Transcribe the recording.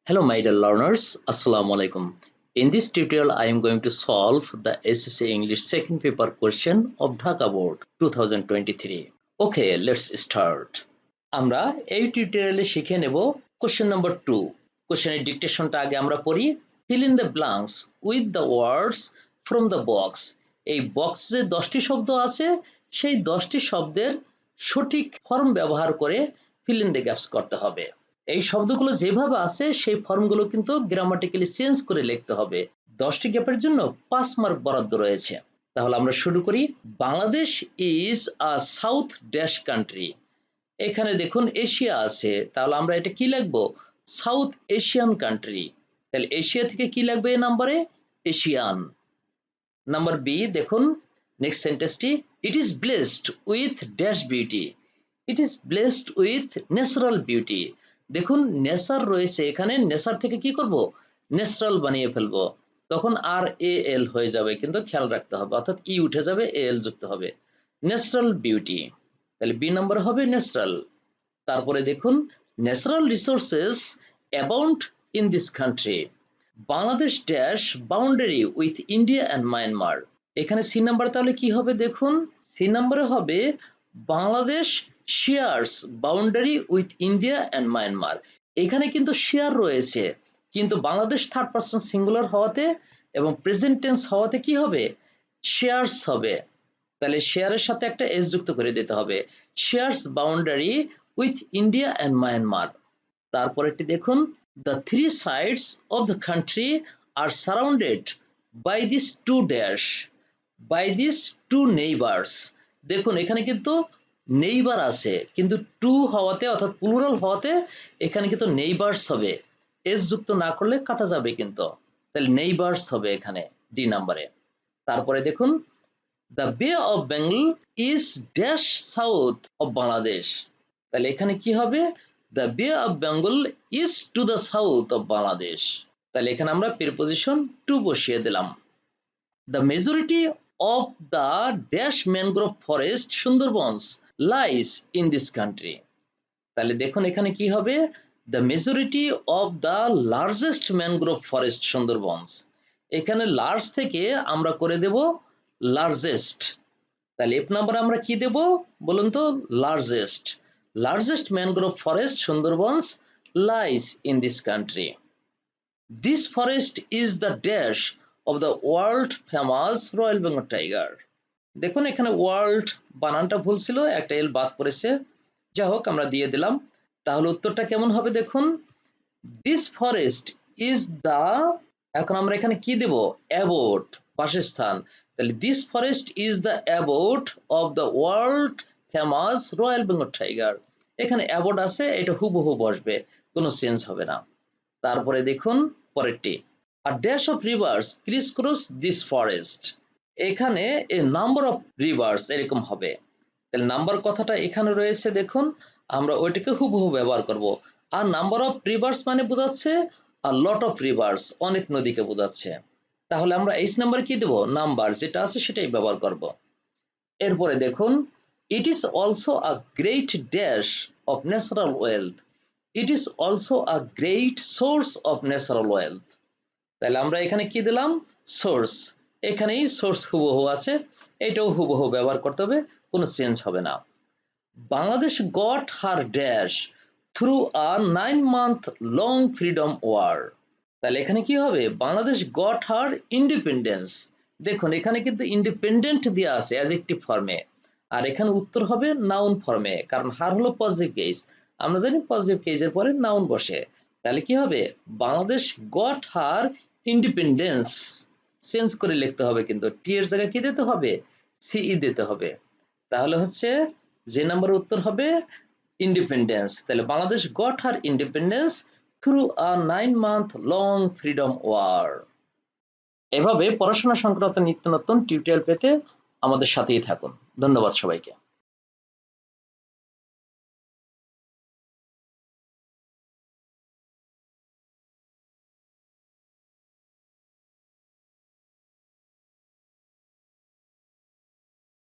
Hello my dear learners, Assalamu alaikum. In this tutorial I am going to solve the SSC English second paper question of Dhaka Board 2023. Okay, let's start. আমরা এই টিউটোরিয়ালে শিখে নেব question number 2। কোশ্চেনের ডিকটেশনটা আগে আমরা পড়ি। Fill in the blanks with the words from the box. এই বক্সে যে 10টি শব্দ আছে সেই 10টি শব্দের সঠিক ফর্ম ব্যবহার করে fill in the gaps করতে হবে। এই শব্দগুলো যেভাবে আছে সেই ফর্মগুলো কিন্তু গ্রামাটিক্যালি চেঞ্জ করে লিখতে হবে। 10টি গ্যাপের জন্য 5 মার্ক বরাদ্দ রয়েছে। তাহলে আমরা শুরু করি। Bangladesh is a south dash country. এখানে দেখুন এশিয়া আছে, তাহলে আমরা এটা কি লিখবো? South Asian country. তাহলে এশিয়া থেকে কি লিখবে এই নম্বরে? এশিয়ান। নাম্বার বি দেখুন নেক্সট সেন্টেন্সটি, it is blessed with dash beauty. It is blessed with natural beauty. দেখুন নেচার রয়েছে এখানে, নেচার থেকে কি করব? ন্যাচারাল বানিয়ে ফেলবো, তখন আর এ এল হয়ে যাবে, কিন্তু খেয়াল রাখতে হবে, অর্থাৎ ই উঠে যাবে, এ এল যুক্ত হবে। ন্যাচারাল বিউটি, তাহলে বি নাম্বার হবে ন্যাচারাল। তারপরে দেখুন natural resources abound in this country. Bangladesh dash boundary with India and Myanmar. এখানে সি নাম্বার তাহলে কি হবে? দেখুন সি নাম্বারে হবে Bangladesh shares boundary with India and Myanmar. এখানে কিন্তু শেয়ার রয়েছে, কিন্তু বাংলাদেশ থার্ড পারসন সিঙ্গুলার হওয়াতে এবং প্রেজেন্ট টেন্স হওয়াতে কি হবে? শেয়ারস হবে। তাহলে শেয়ারের সাথে একটা এস যুক্ত করে দিতে হবে, shares boundary with India and Myanmar. তারপরেরটি দেখুন, the three sides of the country are surrounded by this two dash, by this two neighbours. দেখুন এখানে কিন্তু নেইবার আছে, কিন্তু টু হওয়াতে অর্থাৎ প্লুরাল হওয়াতে এখানে কিন্তু নেইবার্স হবে, এস যুক্ত না করলে কাটা যাবে কিন্তু, তাহলে নেইবার্স হবে এখানে ডি নাম্বারে। তারপরে দেখুন দ্য বে of Bengal is dash south of Bangladesh. তাহলে এখানে কি হবে? দ্য বে of Bengal is to the south of Bangladesh. তাহলে এখানে আমরা প্রিপোজিশন টু বসিয়ে দিলাম। The majority of the dash mangrove forest Sundarbans lies in this country. তাহলে দেখুন এখানে কি হবে? The majority of the largest mangrove forest Sundarbans. এখানে লার্জ থেকে আমরা করে দেব লার্জেস্ট। তাহলে এফ নাম্বার আমরা কি দেব বলুন তো? Largest. Largest mangrove forest Sundarbans lies in this country. This forest is the dash of the world famous royal Bengal tiger. দেখুন এখানে ওয়ার্ল্ড বানানটা ভুল ছিল, একটা এল বাদ পড়েছে, যাই হোক আমরা দিয়ে দিলাম। তাহলে উত্তরটা কেমন হবে দেখুন, দিস ফরেস্ট ইজ দ্য, এখন আমরা এখানে কি দেব? অ্যাবোট, বাসস্থান। তাহলে this forest is the abbot of the world famous royal Bengal tiger. এখানে অ্যাবোট আছে, এটা হুবহু বসবে, কোনো চেঞ্জ হবে না। তারপরে দেখুন পরেরটি, a dash of reverse criss cross this forest. এখানে এ নাম্বার অফ রিভার্স এরকম হবে, তাহলে নাম্বার কথাটা এখানে রয়েছে, দেখুন আমরা ওইটাকে হুবহু ব্যবহার করব। আর নাম্বার অফ রিভার্স মানে বোঝাচ্ছে আর লট অফ রিভার্স, অনেক নদীকে বোঝাচ্ছে। তাহলে আমরা এইচ নাম্বার কি দেব? নাম্বার যেটা আছে সেটাই ব্যবহার করব। এরপরে দেখুন, it is also a great dash of natural wealth. It is also a great source of natural wealth. তাহলে আমরা এখানে কি দিলাম? সোর্স। এখানেই সোর্স হুবহু আছে, এটাও হুবহু ব্যবহার করতে হবে, কোনো চেঞ্জ হবে না। Bangladesh got her dash through a 9 month long freedom war. তাহলে এখানে কি হবে? Bangladesh got her independence. দেখুন এখানে কিন্তু ইন্ডিপেন্ডেন্ট দেওয়া আছে অ্যাডজেক্টিভ ফর্মে, আর এখানে উত্তর হবে নাউন ফর্মে, কারণ হার হলো পজিটিভ কেস, আমরা জানি পজিটিভ কেসের পরে নাউন বসে। তাহলে কি হবে? Bangladesh got her independence, change করে লিখতে হবে, কিন্তু টি এর জায়গায় কি দিতে হবে? সিই দিতে হবে। তাহলে হচ্ছে যে নাম্বার উত্তর হবে ইন্ডিপেন্ডেন্স। তাহলে Bangladesh got her independence through a 9 month long freedom war. এভাবে পড়াশোনা সংক্রান্ত নিত্য নতুন টিউটোরিয়াল পেতে আমাদের সাথেই থাকুন। ধন্যবাদ সবাইকে।